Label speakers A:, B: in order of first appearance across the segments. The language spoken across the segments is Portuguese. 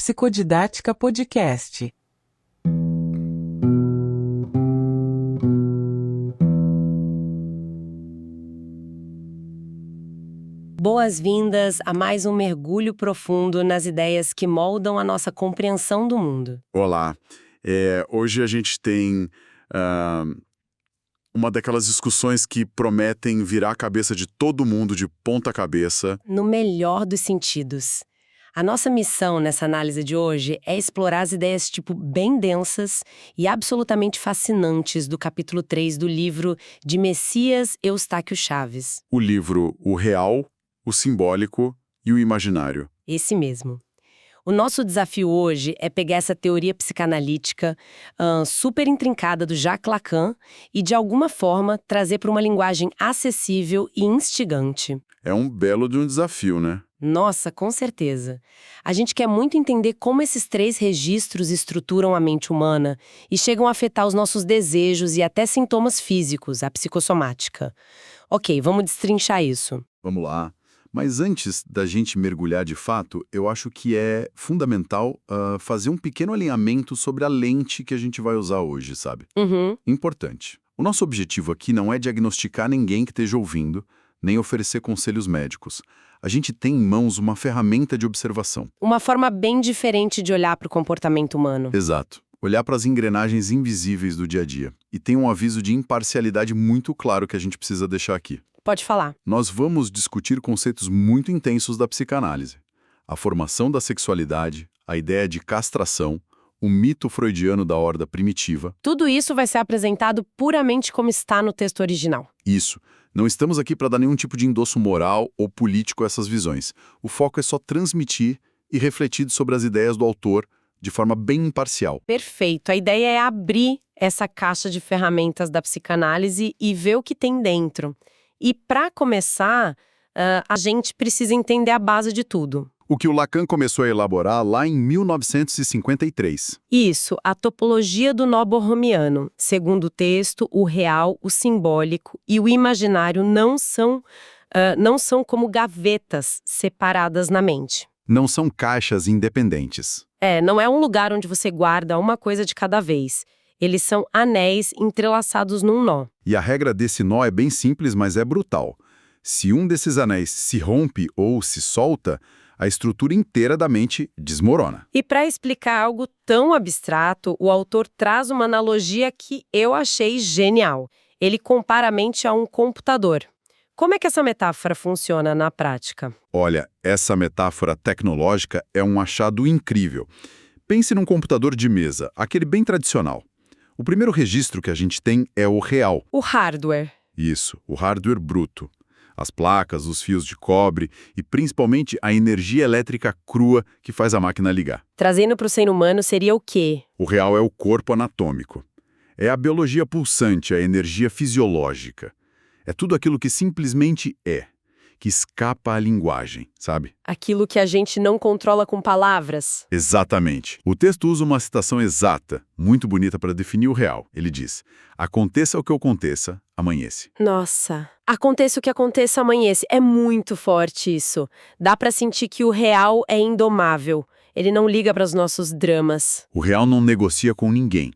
A: Psicodidática Podcast.
B: Boas-vindas a mais um mergulho profundo nas ideias que moldam a nossa compreensão do mundo.
C: Olá, hoje a gente tem uma daquelas discussões que prometem virar a cabeça de todo mundo de ponta cabeça.
B: No melhor dos sentidos. A nossa missão nessa análise de hoje é explorar as ideias bem densas e absolutamente fascinantes do capítulo 3 do livro de Messias Eustáquio Chaves.
C: O livro O Real, o Simbólico e o Imaginário.
B: Esse mesmo. O nosso desafio hoje é pegar essa teoria psicanalítica super intrincada do Jacques Lacan e, de alguma forma, trazer para uma linguagem acessível e instigante.
C: É um belo de um desafio, né?
B: Nossa, com certeza. A gente quer muito entender como esses três registros estruturam a mente humana e chegam a afetar os nossos desejos e até sintomas físicos, a psicossomática. Ok, vamos destrinchar isso.
C: Vamos lá. Mas antes da gente mergulhar de fato, eu acho que é fundamental fazer um pequeno alinhamento sobre a lente que a gente vai usar hoje, sabe? Importante. O nosso objetivo aqui não é diagnosticar ninguém que esteja ouvindo, nem oferecer conselhos médicos. A gente tem em mãos uma ferramenta de observação.
B: Uma forma bem diferente de olhar para o comportamento humano.
C: Exato. Olhar para as engrenagens invisíveis do dia a dia. E tem um aviso de imparcialidade muito claro que a gente precisa deixar aqui.
B: Pode falar.
C: Nós vamos discutir conceitos muito intensos da psicanálise. A formação da sexualidade, a ideia de castração, o mito freudiano da horda primitiva.
B: Tudo isso vai ser apresentado puramente como está no texto original.
C: Isso. Não estamos aqui para dar nenhum tipo de endosso moral ou político a essas visões. O foco é só transmitir e refletir sobre as ideias do autor de forma bem imparcial.
B: Perfeito. A ideia é abrir essa caixa de ferramentas da psicanálise e ver o que tem dentro. E, para começar, a gente precisa entender a base de tudo.
C: O que o Lacan começou a elaborar lá em 1953.
B: Isso, a topologia do nó borromiano. Segundo o texto, o real, o simbólico e o imaginário não são como gavetas separadas na mente.
C: Não são caixas independentes.
B: Não é um lugar onde você guarda uma coisa de cada vez. Eles são anéis entrelaçados num nó.
C: E a regra desse nó é bem simples, mas é brutal. Se um desses anéis se rompe ou se solta, a estrutura inteira da mente desmorona.
B: E para explicar algo tão abstrato, o autor traz uma analogia que eu achei genial. Ele compara a mente a um computador. Como é que essa metáfora funciona na prática?
C: Olha, essa metáfora tecnológica é um achado incrível. Pense num computador de mesa, aquele bem tradicional. O primeiro registro que a gente tem é o real.
B: O hardware.
C: Isso, o hardware bruto. As placas, os fios de cobre e principalmente a energia elétrica crua que faz a máquina ligar.
B: Trazendo para o ser humano seria o quê?
C: O real é o corpo anatômico. É a biologia pulsante, a energia fisiológica. É tudo aquilo que simplesmente é, que escapa à linguagem, sabe?
B: Aquilo que a gente não controla com palavras.
C: Exatamente. O texto usa uma citação exata, muito bonita para definir o real. Ele diz: aconteça o que aconteça, amanhece.
B: Nossa, aconteça o que aconteça, amanhece. É muito forte isso. Dá para sentir que o real é indomável. Ele não liga para os nossos dramas.
C: O real não negocia com ninguém.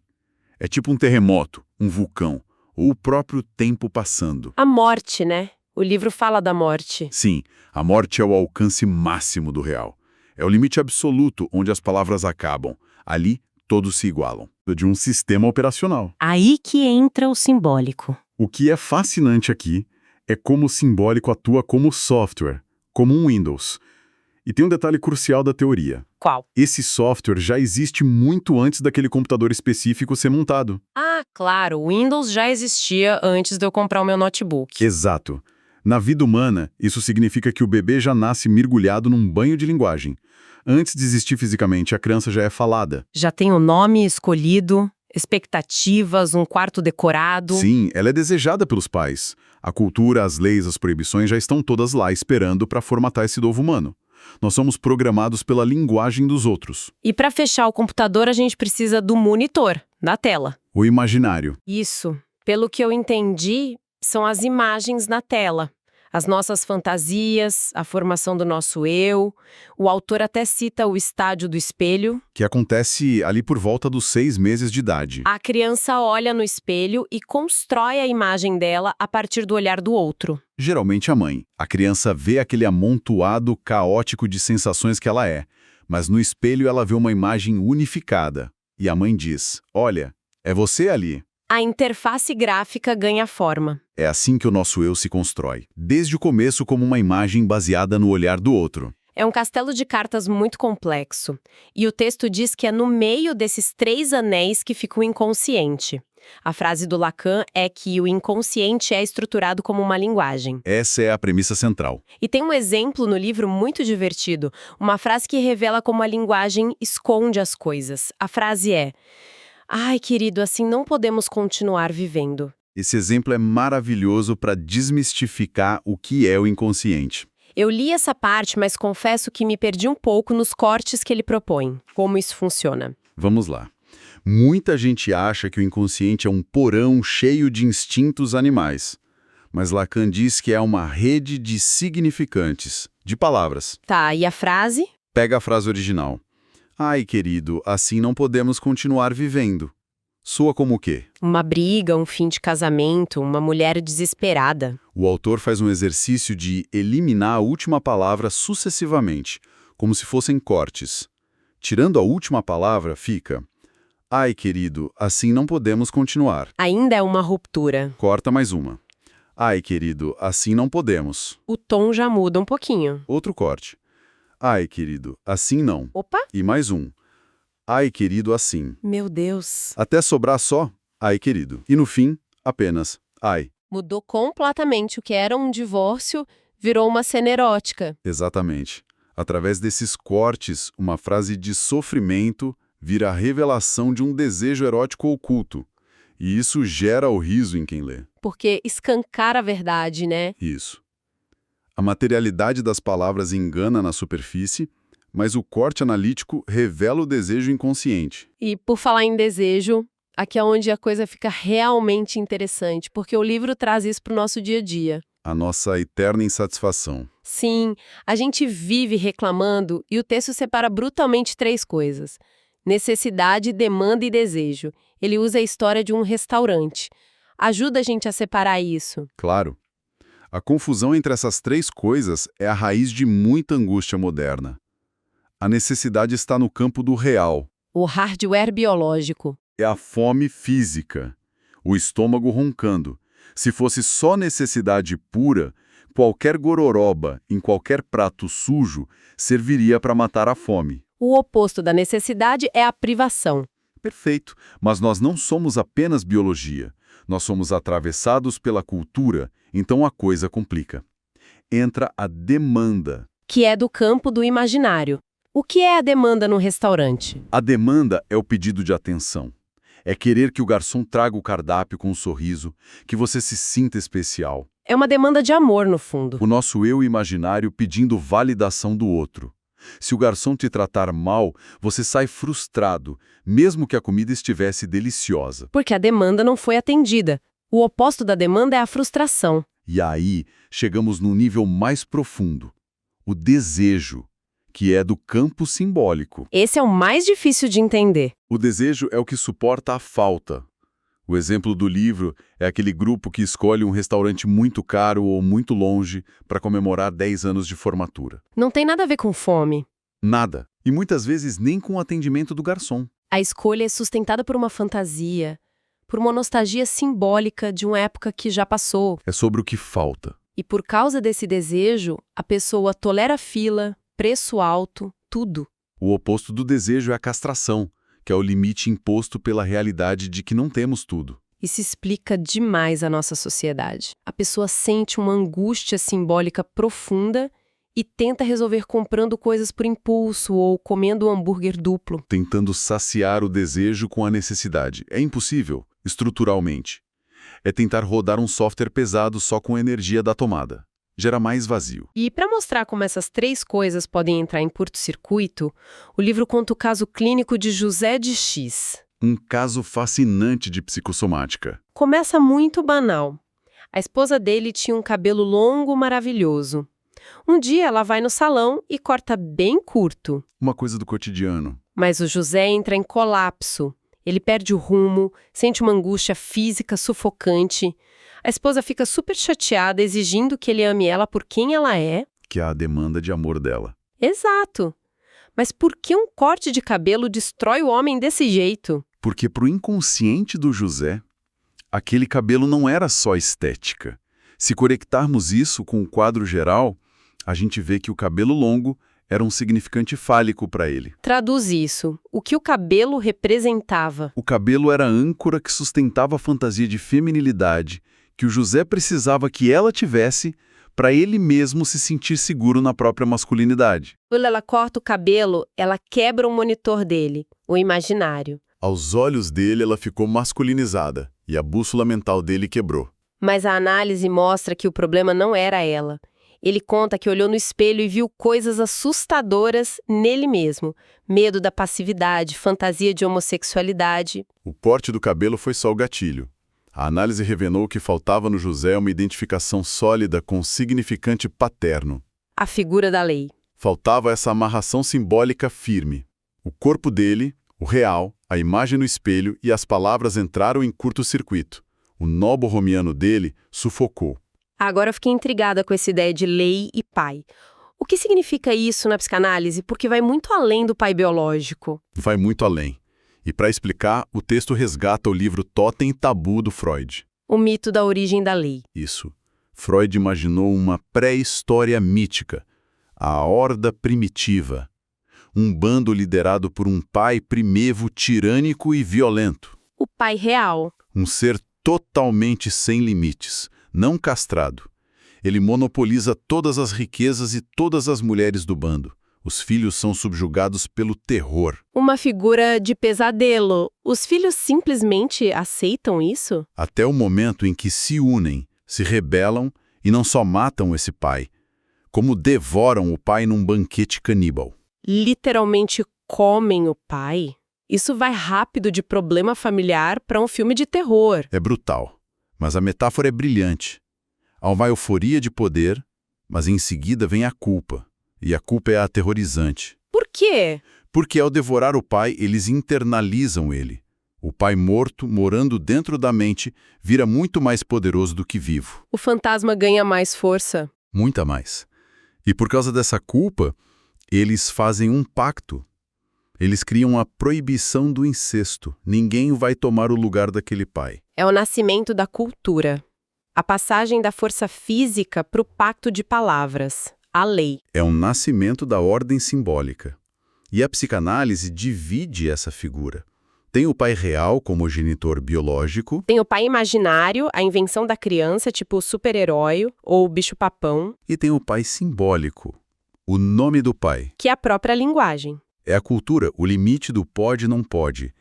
C: É tipo um terremoto, um vulcão, ou o próprio tempo passando.
B: A morte, né? O livro fala da morte.
C: Sim, a morte é o alcance máximo do real. É o limite absoluto onde as palavras acabam. Ali, todos se igualam. De um sistema operacional.
B: Aí que entra o simbólico.
C: O que é fascinante aqui é como o simbólico atua como software, como um Windows. E tem um detalhe crucial da teoria.
B: Qual?
C: Esse software já existe muito antes daquele computador específico ser montado.
B: Ah, claro, o Windows já existia antes de eu comprar o meu notebook.
C: Exato. Na vida humana, isso significa que o bebê já nasce mergulhado num banho de linguagem. Antes de existir fisicamente, a criança já é falada.
B: Já tem o nome escolhido, expectativas, um quarto decorado.
C: Sim, ela é desejada pelos pais. A cultura, as leis, as proibições já estão todas lá esperando para formatar esse novo humano. Nós somos programados pela linguagem dos outros.
B: E para fechar o computador, a gente precisa do monitor, da tela.
C: O imaginário.
B: Isso. Pelo que eu entendi, são as imagens na tela. As nossas fantasias, a formação do nosso eu. O autor até cita o estádio do espelho.
C: Que acontece ali por volta dos 6 meses de idade.
B: A criança olha no espelho e constrói a imagem dela a partir do olhar do outro.
C: Geralmente a mãe. A criança vê aquele amontoado caótico de sensações que ela é, mas no espelho ela vê uma imagem unificada. E a mãe diz, olha, é você ali.
B: A interface gráfica ganha forma.
C: É assim que o nosso eu se constrói, desde o começo como uma imagem baseada no olhar do outro.
B: É um castelo de cartas muito complexo. E o texto diz que é no meio desses 3 anéis que fica o inconsciente. A frase do Lacan é que o inconsciente é estruturado como uma linguagem.
C: Essa é a premissa central.
B: E tem um exemplo no livro muito divertido, uma frase que revela como a linguagem esconde as coisas. A frase é: ai, querido, assim não podemos continuar vivendo.
C: Esse exemplo é maravilhoso para desmistificar o que é o inconsciente.
B: Eu li essa parte, mas confesso que me perdi um pouco nos cortes que ele propõe. Como isso funciona?
C: Vamos lá. Muita gente acha que o inconsciente é um porão cheio de instintos animais. Mas Lacan diz que é uma rede de significantes, de palavras.
B: Tá, e a frase?
C: Pega a frase original. Ai, querido, assim não podemos continuar vivendo. Soa como o quê?
B: Uma briga, um fim de casamento, uma mulher desesperada.
C: O autor faz um exercício de eliminar a última palavra sucessivamente, como se fossem cortes. Tirando a última palavra, fica: ai, querido, assim não podemos continuar.
B: Ainda é uma ruptura.
C: Corta mais uma. Ai, querido, assim não podemos.
B: O tom já muda um pouquinho.
C: Outro corte. Ai, querido, assim não.
B: Opa!
C: E mais um. Ai, querido, assim.
B: Meu Deus.
C: Até sobrar só, ai, querido. E no fim, apenas, ai.
B: Mudou completamente o que era um divórcio, virou uma cena erótica.
C: Exatamente. Através desses cortes, uma frase de sofrimento vira a revelação de um desejo erótico oculto. E isso gera o riso em quem lê.
B: Porque escancara a verdade, né?
C: Isso. A materialidade das palavras engana na superfície, mas o corte analítico revela o desejo inconsciente.
B: E por falar em desejo, aqui é onde a coisa fica realmente interessante, porque o livro traz isso para o nosso dia a dia.
C: A nossa eterna insatisfação.
B: Sim, a gente vive reclamando e o texto separa brutalmente 3 coisas: necessidade, demanda e desejo. Ele usa a história de um restaurante. Ajuda a gente a separar isso.
C: Claro. A confusão entre essas 3 coisas é a raiz de muita angústia moderna. A necessidade está no campo do real.
B: O hardware biológico.
C: É a fome física. O estômago roncando. Se fosse só necessidade pura, qualquer gororoba em qualquer prato sujo serviria para matar a fome.
B: O oposto da necessidade é a privação.
C: Perfeito, mas nós não somos apenas biologia. Nós somos atravessados pela cultura, então a coisa complica. Entra a demanda.
B: Que é do campo do imaginário. O que é a demanda no restaurante?
C: A demanda é o pedido de atenção. É querer que o garçom traga o cardápio com um sorriso, que você se sinta especial.
B: É uma demanda de amor, no fundo.
C: O nosso eu imaginário pedindo validação do outro. Se o garçom te tratar mal, você sai frustrado, mesmo que a comida estivesse deliciosa.
B: Porque a demanda não foi atendida. O oposto da demanda é a frustração.
C: E aí, chegamos num nível mais profundo. O desejo, que é do campo simbólico.
B: Esse é o mais difícil de entender.
C: O desejo é o que suporta a falta. O exemplo do livro é aquele grupo que escolhe um restaurante muito caro ou muito longe para comemorar 10 anos de formatura.
B: Não tem nada a ver com fome.
C: Nada. E muitas vezes nem com o atendimento do garçom.
B: A escolha é sustentada por uma fantasia, por uma nostalgia simbólica de uma época que já passou.
C: É sobre o que falta.
B: E por causa desse desejo, a pessoa tolera fila, preço alto, tudo.
C: O oposto do desejo é a castração, que é o limite imposto pela realidade de que não temos tudo.
B: Isso explica demais a nossa sociedade. A pessoa sente uma angústia simbólica profunda e tenta resolver comprando coisas por impulso ou comendo um hambúrguer duplo.
C: Tentando saciar o desejo com a necessidade. É impossível, estruturalmente. É tentar rodar um software pesado só com a energia da tomada. Gera mais vazio.
B: E para mostrar como essas 3 coisas podem entrar em curto-circuito, o livro conta o caso clínico de José de X.
C: Um caso fascinante de psicossomática.
B: Começa muito banal. A esposa dele tinha um cabelo longo maravilhoso. Um dia ela vai no salão e corta bem curto.
C: Uma coisa do cotidiano.
B: Mas o José entra em colapso. Ele perde o rumo, sente uma angústia física sufocante. A esposa fica super chateada, exigindo que ele ame ela por quem ela é.
C: Que é a demanda de amor dela.
B: Exato. Mas por que um corte de cabelo destrói o homem desse jeito?
C: Porque pro inconsciente do José, aquele cabelo não era só estética. Se conectarmos isso com o quadro geral, a gente vê que o cabelo longo era um significante fálico para ele.
B: Traduz isso. O que o cabelo representava?
C: O cabelo era a âncora que sustentava a fantasia de feminilidade que o José precisava que ela tivesse para ele mesmo se sentir seguro na própria masculinidade.
B: Quando ela corta o cabelo, ela quebra o monitor dele, o imaginário.
C: Aos olhos dele, ela ficou masculinizada e a bússola mental dele quebrou.
B: Mas a análise mostra que o problema não era ela. Ele conta que olhou no espelho e viu coisas assustadoras nele mesmo. Medo da passividade, fantasia de homossexualidade.
C: O corte do cabelo foi só o gatilho. A análise revelou que faltava no José uma identificação sólida com o significante paterno.
B: A figura da lei.
C: Faltava essa amarração simbólica firme. O corpo dele, o real, a imagem no espelho e as palavras entraram em curto-circuito. O nó borromiano dele sufocou.
B: Agora eu fiquei intrigada com essa ideia de lei e pai. O que significa isso na psicanálise? Porque vai muito além do pai biológico.
C: Vai muito além. E para explicar, o texto resgata o livro Totem e Tabu do Freud.
B: O mito da origem da lei.
C: Isso. Freud imaginou uma pré-história mítica, a horda primitiva. Um bando liderado por um pai primevo tirânico e violento.
B: O pai real.
C: Um ser totalmente sem limites, não castrado. Ele monopoliza todas as riquezas e todas as mulheres do bando. Os filhos são subjugados pelo terror.
B: Uma figura de pesadelo. Os filhos simplesmente aceitam isso?
C: Até o momento em que se unem, se rebelam e não só matam esse pai, como devoram o pai num banquete caníbal.
B: Literalmente comem o pai? Isso vai rápido de problema familiar para um filme de terror.
C: É brutal, mas a metáfora é brilhante. Há uma euforia de poder, mas em seguida vem a culpa. E a culpa é aterrorizante.
B: Por quê?
C: Porque ao devorar o pai, eles internalizam ele. O pai morto, morando dentro da mente, vira muito mais poderoso do que vivo.
B: O fantasma ganha mais força.
C: Muita mais. E por causa dessa culpa, eles fazem um pacto. Eles criam a proibição do incesto. Ninguém vai tomar o lugar daquele pai.
B: É o nascimento da cultura. A passagem da força física para o pacto de palavras. A lei.
C: É um nascimento da ordem simbólica. E a psicanálise divide essa figura. Tem o pai real como genitor biológico.
B: Tem o pai imaginário, a invenção da criança, tipo o super-herói ou o bicho-papão.
C: E tem o pai simbólico, o nome do pai.
B: Que é a própria linguagem.
C: É a cultura, o limite do pode e não pode.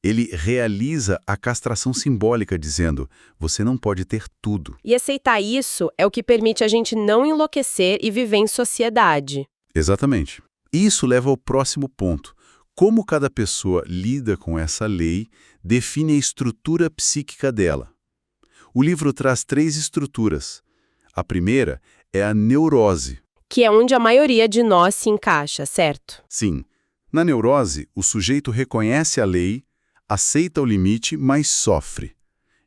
C: Ele realiza a castração simbólica dizendo, você não pode ter tudo.
B: E aceitar isso é o que permite a gente não enlouquecer e viver em sociedade.
C: Exatamente. Isso leva ao próximo ponto. Como cada pessoa lida com essa lei define a estrutura psíquica dela. O livro traz 3 estruturas. A primeira é a neurose.
B: Que é onde a maioria de nós se encaixa, certo?
C: Sim. Na neurose, o sujeito reconhece a lei, aceita o limite, mas sofre.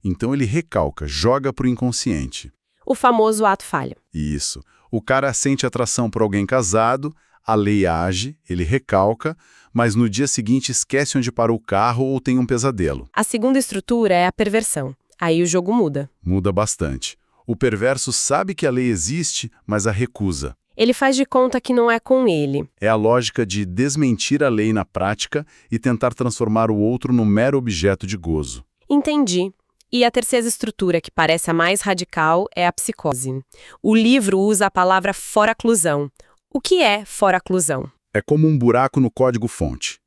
C: Então ele recalca, joga para o inconsciente.
B: O famoso ato falha.
C: Isso. O cara sente atração por alguém casado, a lei age, ele recalca, mas no dia seguinte esquece onde parou o carro ou tem um pesadelo.
B: A segunda estrutura é a perversão. Aí o jogo muda.
C: Muda bastante. O perverso sabe que a lei existe, mas a recusa.
B: Ele faz de conta que não é com ele.
C: É a lógica de desmentir a lei na prática e tentar transformar o outro num mero objeto de gozo.
B: Entendi. E a terceira estrutura, que parece a mais radical, é a psicose. O livro usa a palavra foraclusão. O que é foraclusão?
C: É como um buraco no código-fonte.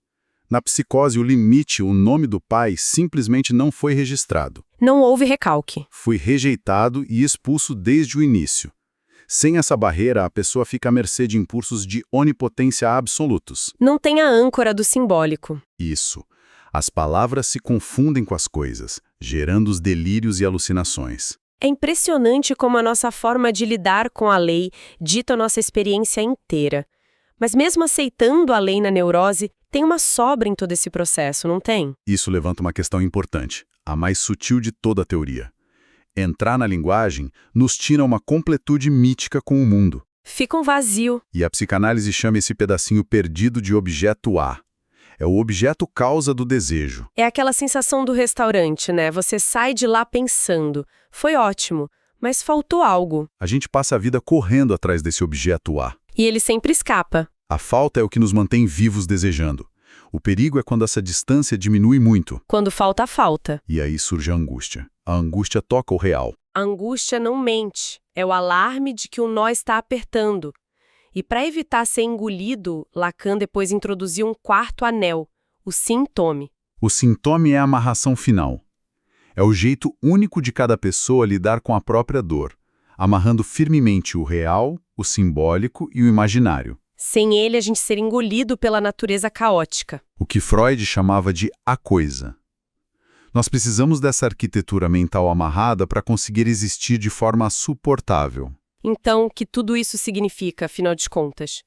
C: Na psicose, o limite, o nome do pai, simplesmente não foi registrado.
B: Não houve recalque.
C: Foi rejeitado e expulso desde o início. Sem essa barreira, a pessoa fica à mercê de impulsos de onipotência absolutos.
B: Não tem a âncora do simbólico.
C: Isso. As palavras se confundem com as coisas, gerando os delírios e alucinações.
B: É impressionante como a nossa forma de lidar com a lei dita a nossa experiência inteira. Mas mesmo aceitando a lei na neurose, tem uma sobra em todo esse processo, não tem?
C: Isso levanta uma questão importante, a mais sutil de toda a teoria. Entrar na linguagem nos tira uma completude mítica com o mundo.
B: Fica um vazio.
C: E a psicanálise chama esse pedacinho perdido de objeto A. É o objeto causa do desejo.
B: É aquela sensação do restaurante, né? Você sai de lá pensando, foi ótimo, mas faltou algo.
C: A gente passa a vida correndo atrás desse objeto A.
B: E ele sempre escapa.
C: A falta é o que nos mantém vivos desejando. O perigo é quando essa distância diminui muito.
B: Quando falta a falta.
C: E aí surge a angústia. A angústia toca o real.
B: A angústia não mente. É o alarme de que o nó está apertando. E para evitar ser engolido, Lacan depois introduziu um quarto anel, o sintome.
C: O sintoma é a amarração final. É o jeito único de cada pessoa lidar com a própria dor, amarrando firmemente o real, o simbólico e o imaginário.
B: Sem ele, a gente ser engolido pela natureza caótica.
C: O que Freud chamava de a coisa. Nós precisamos dessa arquitetura mental amarrada para conseguir existir de forma suportável.
B: Então, o que tudo isso significa, afinal de contas?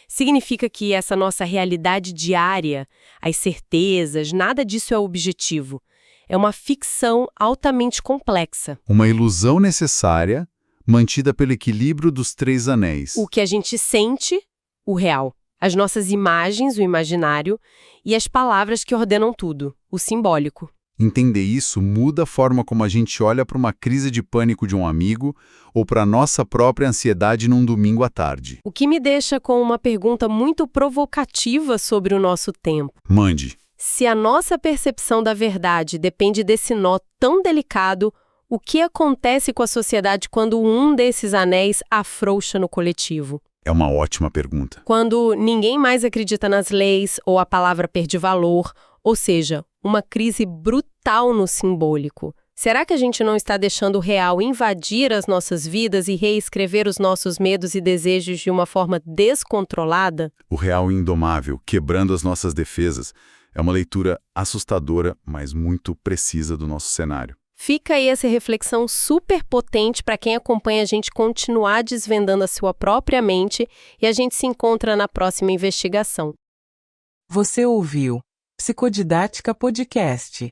B: Significa que essa nossa realidade diária, as certezas, nada disso é objetivo. É uma ficção altamente complexa.
C: Uma ilusão necessária, mantida pelo equilíbrio dos três anéis.
B: O que a gente sente, o real. As nossas imagens, o imaginário, e as palavras que ordenam tudo, o simbólico.
C: Entender isso muda a forma como a gente olha para uma crise de pânico de um amigo ou para a nossa própria ansiedade num domingo à tarde.
B: O que me deixa com uma pergunta muito provocativa sobre o nosso tempo.
C: Mande.
B: Se a nossa percepção da verdade depende desse nó tão delicado, o que acontece com a sociedade quando um desses anéis afrouxa no coletivo?
C: É uma ótima pergunta.
B: Quando ninguém mais acredita nas leis ou a palavra perde valor, ou seja, uma crise brutal no simbólico. Será que a gente não está deixando o real invadir as nossas vidas e reescrever os nossos medos e desejos de uma forma descontrolada?
C: O real indomável, quebrando as nossas defesas, é uma leitura assustadora, mas muito precisa do nosso cenário.
B: Fica aí essa reflexão super potente para quem acompanha a gente continuar desvendando a sua própria mente e a gente se encontra na próxima investigação.
A: Você ouviu Psicodidática Podcast.